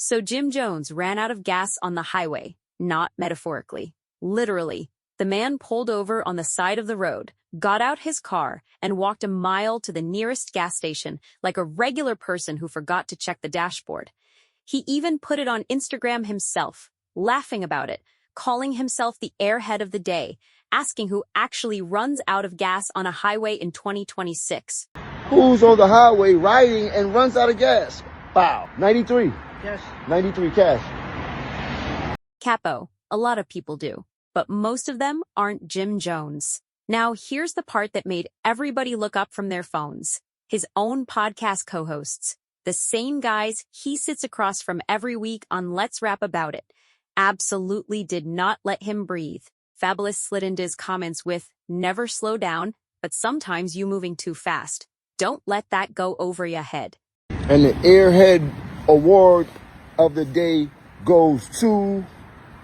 So Jim Jones ran out of gas on the highway, not metaphorically. Literally, the man pulled over on the side of the road, got out his car, and walked a mile to the nearest gas station like a regular person who forgot to check the dashboard. He even put it on Instagram himself, laughing about it, calling himself the airhead of the day, asking who actually runs out of gas on a highway in 2026. Who's on the highway riding and runs out of gas? Wow. 93. Cash. 93 cash. Capo, a lot of people do, but most of them aren't Jim Jones. Now, here's the part that made everybody look up from their phones. His own podcast co-hosts, the same guys he sits across from every week on Let's Rap About It, absolutely did not let him breathe. Fabolous slid into his comments with, "Never slow down, but sometimes you moving too fast. Don't let that go over your head." And the Airhead Award of the day goes to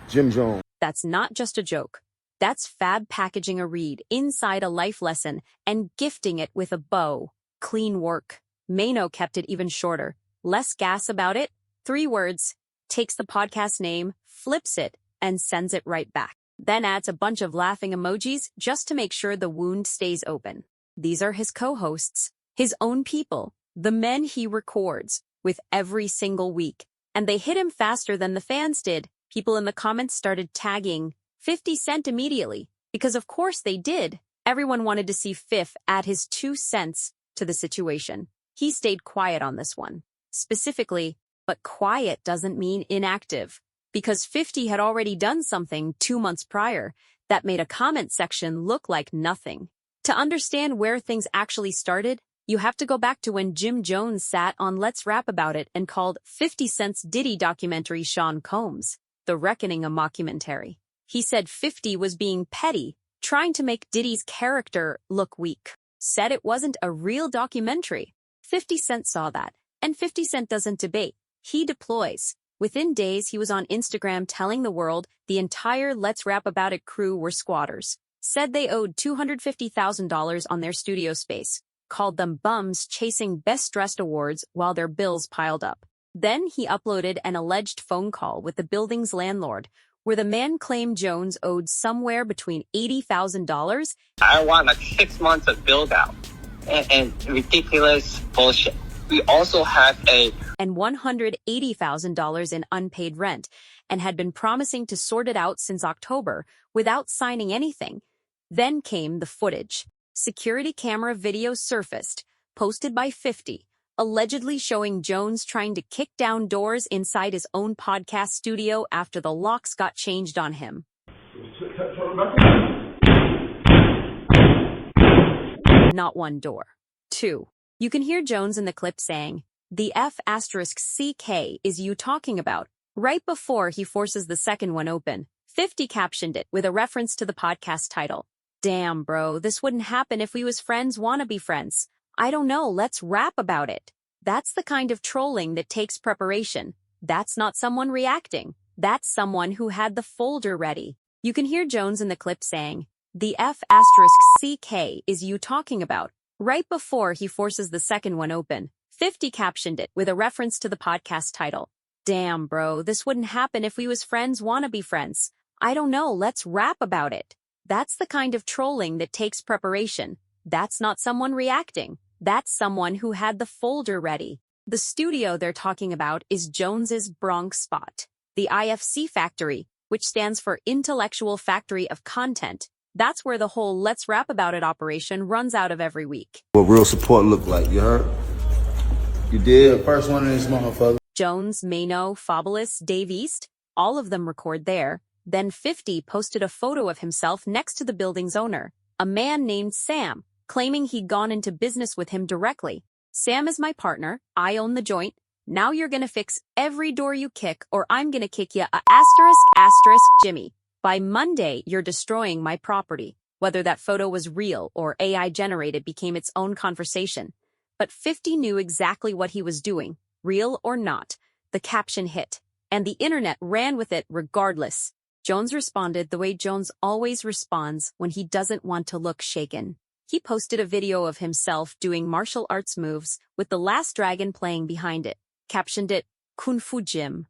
Jim Jones. That's not just a joke. That's Fab packaging a read inside a life lesson and gifting it with a bow. Clean work. Maino kept it even shorter. Less gas about it. 3 words. Takes the podcast name, flips it, and sends it right back. Then adds a bunch of laughing emojis just to make sure the wound stays open. These are his co-hosts, his own people, the men he records with every single week. And they hit him faster than the fans did. People in the comments started tagging 50 Cent immediately, because of course they did. Everyone wanted to see Fif add his 2 cents to the situation. He stayed quiet on this one. Specifically, but quiet doesn't mean inactive, because 50 had already done something 2 months prior that made a comment section look like nothing. To understand where things actually started, you have to go back to when Jim Jones sat on Let's Rap About It and called 50 Cent's Diddy documentary Sean Combs, The Reckoning a mockumentary. He said 50 was being petty, trying to make Diddy's character look weak. Said it wasn't a real documentary. 50 Cent saw that, and 50 Cent doesn't debate. He deploys. Within days, he was on Instagram telling the world the entire Let's Rap About It crew were squatters. Said they owed $250,000 on their studio space. Called them bums chasing Best Dressed awards while their bills piled up. Then he uploaded an alleged phone call with the building's landlord, where the man claimed Jones owed somewhere between $80,000. I want like 6 months of build out and ridiculous bullshit. We also have and $180,000 in unpaid rent, and had been promising to sort it out since October without signing anything. Then came the footage. Security camera video surfaced, posted by 50, allegedly showing Jones trying to kick down doors inside his own podcast studio after the locks got changed on him. Not one door. 2. You can hear Jones in the clip saying, "The F*CK is you talking about," right before he forces the second one open. 50 captioned it with a reference to the podcast title. "Damn, bro, this wouldn't happen if we was friends wanna be friends. I don't know, let's rap about it." That's the kind of trolling that takes preparation. That's not someone reacting. That's someone who had the folder ready. You can hear Jones in the clip saying, "The F*CK is you talking about," right before he forces the second one open. 50 captioned it with a reference to the podcast title. "Damn, bro, this wouldn't happen if we was friends wanna be friends. I don't know, let's rap about it." That's the kind of trolling that takes preparation. That's not someone reacting. That's someone who had the folder ready. The studio they're talking about is Jones's Bronx spot, the IFC Factory, which stands for Intellectual Factory of Content. That's where the whole Let's Rap About It operation runs out of every week. What real support look like, you heard? You did? The first one in this motherfucker. Jones, Maino, Fabolous, Dave East, all of them record there. Then 50 posted a photo of himself next to the building's owner, a man named Sam, claiming he'd gone into business with him directly. "Sam is my partner. I own the joint. Now you're gonna fix every door you kick, or I'm gonna kick ya *** Jimmy. By Monday, you're destroying my property." Whether that photo was real or AI generated became its own conversation. But 50 knew exactly what he was doing, real or not. The caption hit, and the internet ran with it regardless. Jones responded the way Jones always responds when he doesn't want to look shaken. He posted a video of himself doing martial arts moves with the Last Dragon playing behind it, captioned it, Kung Fu Gym.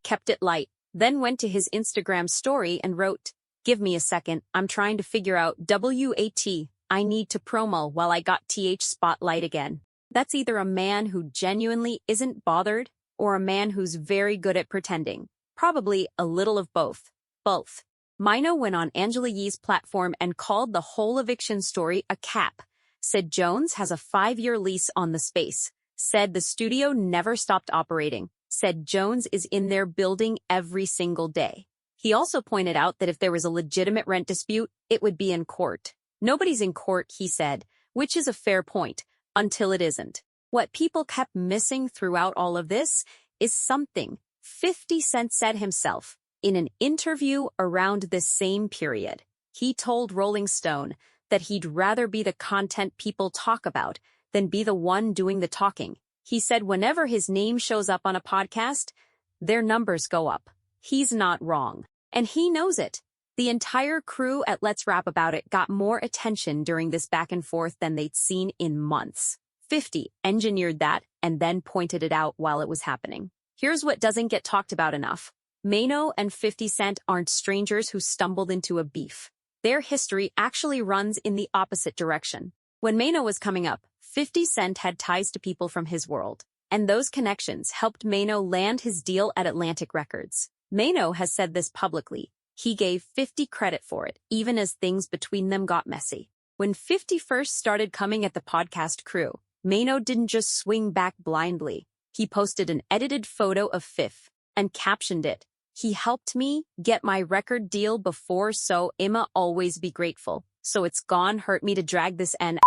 Kept it light, then went to his Instagram story and wrote, "Give me a second, I'm trying to figure out WAT, I need to promo while I got TH spotlight again." That's either a man who genuinely isn't bothered or a man who's very good at pretending. Probably a little of both. Both. Maino went on Angela Yee's platform and called the whole eviction story a cap. Said Jones has a 5-year lease on the space. Said the studio never stopped operating. Said Jones is in their building every single day. He also pointed out that if there was a legitimate rent dispute, it would be in court. Nobody's in court, he said, which is a fair point, until it isn't. What people kept missing throughout all of this is something 50 Cent said himself in an interview around this same period. He told Rolling Stone that he'd rather be the content people talk about than be the one doing the talking. He said whenever his name shows up on a podcast, their numbers go up. He's not wrong. And he knows it. The entire crew at Let's Rap About It got more attention during this back and forth than they'd seen in months. 50 engineered that and then pointed it out while it was happening. Here's what doesn't get talked about enough. Maino and 50 Cent aren't strangers who stumbled into a beef. Their history actually runs in the opposite direction. When Maino was coming up, 50 Cent had ties to people from his world, and those connections helped Maino land his deal at Atlantic Records. Maino has said this publicly. He gave 50 credit for it, even as things between them got messy. When 50 first started coming at the podcast crew, Maino didn't just swing back blindly. He posted an edited photo of Fifth and captioned it, "He helped me get my record deal before, so I'ma always be grateful. So it's gone hurt me to drag this N*****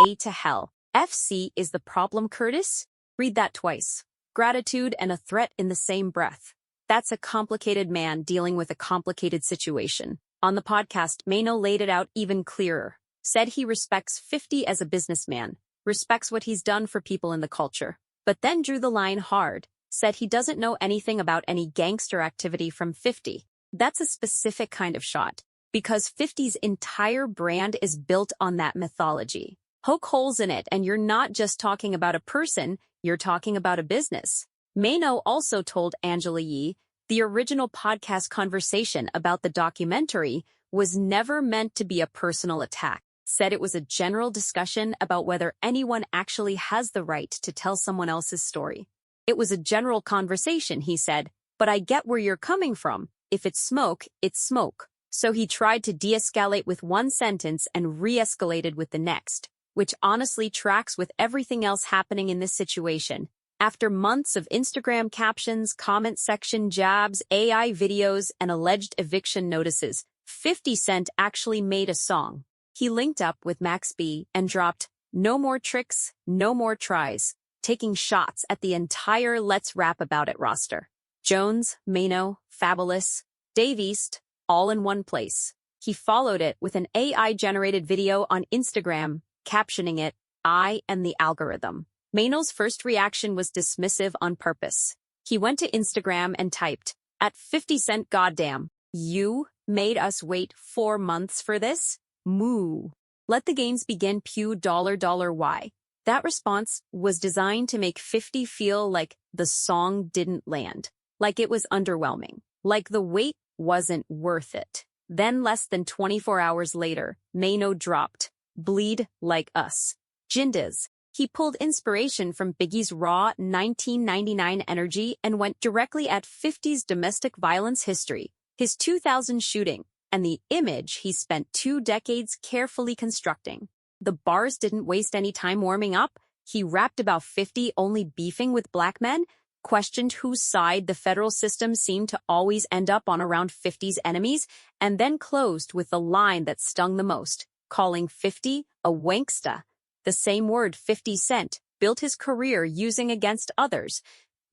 A to hell. FC is the problem, Curtis?" Read that twice. Gratitude and a threat in the same breath. That's a complicated man dealing with a complicated situation. On the podcast, Maino laid it out even clearer. Said he respects 50 as a businessman, respects what he's done for people in the culture, but then drew the line hard. Said he doesn't know anything about any gangster activity from 50. That's a specific kind of shot, because 50's entire brand is built on that mythology. Poke holes in it and you're not just talking about a person, you're talking about a business. Maino also told Angela Yee the original podcast conversation about the documentary was never meant to be a personal attack. Said it was a general discussion about whether anyone actually has the right to tell someone else's story. It was a general conversation, he said, but I get where you're coming from. If it's smoke, it's smoke. So he tried to de-escalate with one sentence and re-escalated with the next, which honestly tracks with everything else happening in this situation. After months of Instagram captions, comment section jabs, AI videos, and alleged eviction notices, 50 Cent actually made a song. He linked up with Max B and dropped "No More Tricks, No More Tries," taking shots at the entire Let's Rap About It roster. Jones, Maino, Fabolous, Dave East, all in one place. He followed it with an AI-generated video on Instagram, captioning it, "I am the algorithm." Maino's first reaction was dismissive on purpose. He went to Instagram and typed, "At 50 Cent, goddamn, you made us wait 4 months for this? Moo. Let the games begin, pew $. That response was designed to make 50 feel like the song didn't land, like it was underwhelming, like the wait wasn't worth it. Then less than 24 hours later, Maino dropped, "Bleed Like Us." Jindiz. He pulled inspiration from Biggie's raw 1999 energy and went directly at 50's domestic violence history, his 2000 shooting, and the image he spent 2 decades carefully constructing. The bars didn't waste any time warming up. He rapped about 50 only beefing with black men, questioned whose side the federal system seemed to always end up on around 50's enemies, and then closed with the line that stung the most, calling 50 a wanksta, the same word 50 Cent built his career using against others.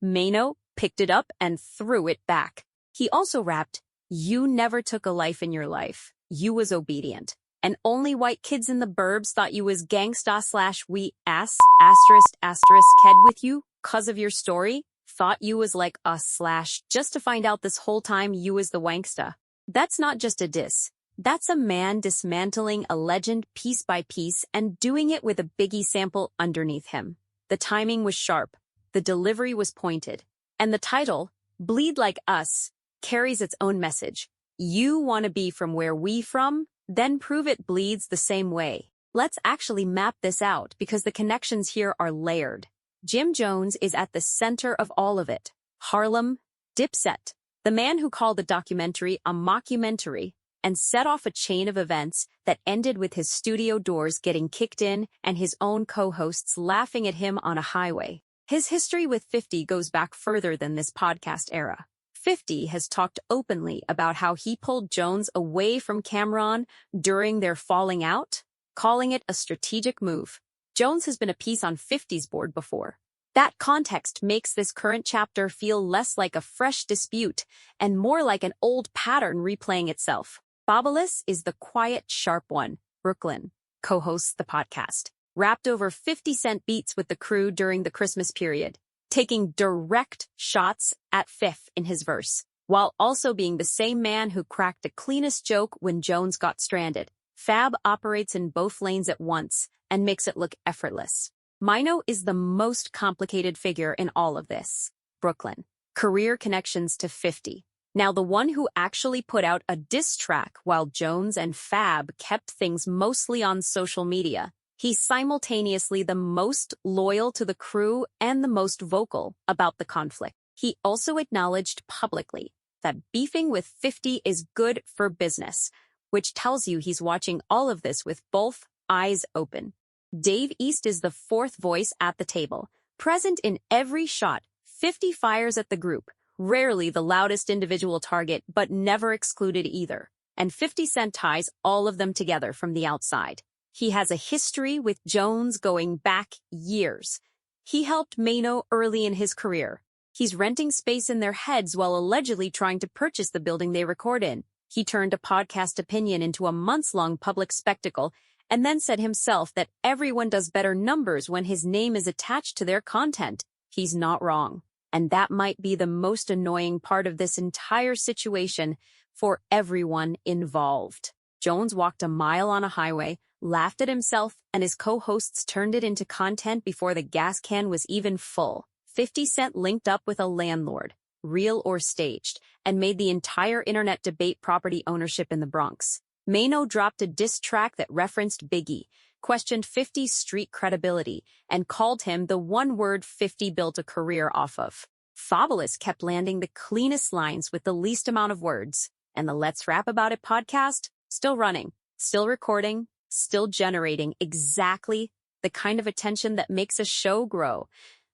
Maino picked it up and threw it back. He also rapped, "You never took a life in your life. You was obedient. And only white kids in the burbs thought you was gangsta/we ass ked with you, 'cause of your story, thought you was like us / just to find out this whole time you was the wanksta." That's not just a diss. That's a man dismantling a legend piece by piece and doing it with a Biggie sample underneath him. The timing was sharp, the delivery was pointed, and the title, Bleed Like Us, carries its own message. You want to be from where we from? Then prove it bleeds the same way. Let's actually map this out because the connections here are layered. Jim Jones is at the center of all of it. Harlem, Dipset, the man who called the documentary a mockumentary and set off a chain of events that ended with his studio doors getting kicked in and his own co-hosts laughing at him on a highway. His history with 50 goes back further than this podcast era. 50 has talked openly about how he pulled Jones away from Cameron during their falling out, calling it a strategic move. Jones has been a piece on 50's board before. That context makes this current chapter feel less like a fresh dispute and more like an old pattern replaying itself. Fabolous is the quiet, sharp one. Brooklyn co-hosts the podcast, rapped over 50-cent beats with the crew during the Christmas period, taking direct shots at Fifth in his verse, while also being the same man who cracked the cleanest joke when Jones got stranded. Fab operates in both lanes at once and makes it look effortless. Maino is the most complicated figure in all of this. Brooklyn, career connections to 50. Now the one who actually put out a diss track while Jones and Fab kept things mostly on social media. He's simultaneously the most loyal to the crew and the most vocal about the conflict. He also acknowledged publicly that beefing with 50 is good for business, which tells you he's watching all of this with both eyes open. Dave East is the fourth voice at the table, present in every shot. 50 fires at the group, rarely the loudest individual target, but never excluded either. And 50 Cent ties all of them together from the outside. He has a history with Jones going back years. He helped Maino early in his career. He's renting space in their heads while allegedly trying to purchase the building they record in. He turned a podcast opinion into a months-long public spectacle and then said himself that everyone does better numbers when his name is attached to their content. He's not wrong. And that might be the most annoying part of this entire situation for everyone involved. Jones walked a mile on a highway, laughed at himself, and his co-hosts turned it into content before the gas can was even full. 50 Cent linked up with a landlord, real or staged, and made the entire internet debate property ownership in the Bronx. Maino dropped a diss track that referenced Biggie, questioned 50's street credibility, and called him the one word 50 built a career off of. Fabolous kept landing the cleanest lines with the least amount of words, and the Let's Rap About It podcast, still running, still recording, still generating exactly the kind of attention that makes a show grow.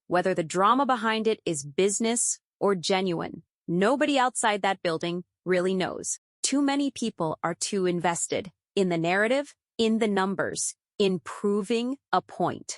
Whether the drama behind it is business or genuine, nobody outside that building really knows. Too many people are too invested in the narrative, in the numbers, in proving a point.